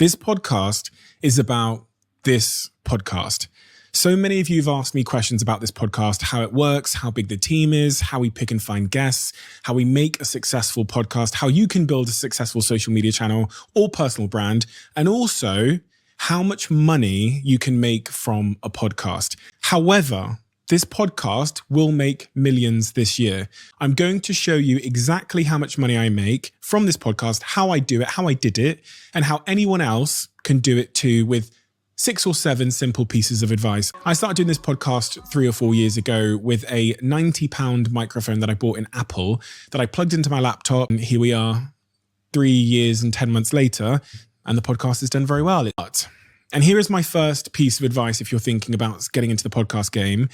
This podcast is about this podcast. So many of you have asked me questions about this podcast, how it works, how big the team is, how we pick and find guests, how we make a successful podcast, how you can build a successful social media channel or personal brand, and also how much money you can make from a podcast. However, this podcast will make millions this year. I'm going to show you exactly how much money I make from this podcast, how I do it, how I did it, and how anyone else can do it too with 6 or 7 simple pieces of advice. I started doing this podcast 3 or 4 years ago with a £90 microphone that I bought in Apple that I plugged into my laptop. And here we are 3 years and 10 months later, and the podcast has done very well. And here is my first piece of advice if you're thinking about getting into the podcast game.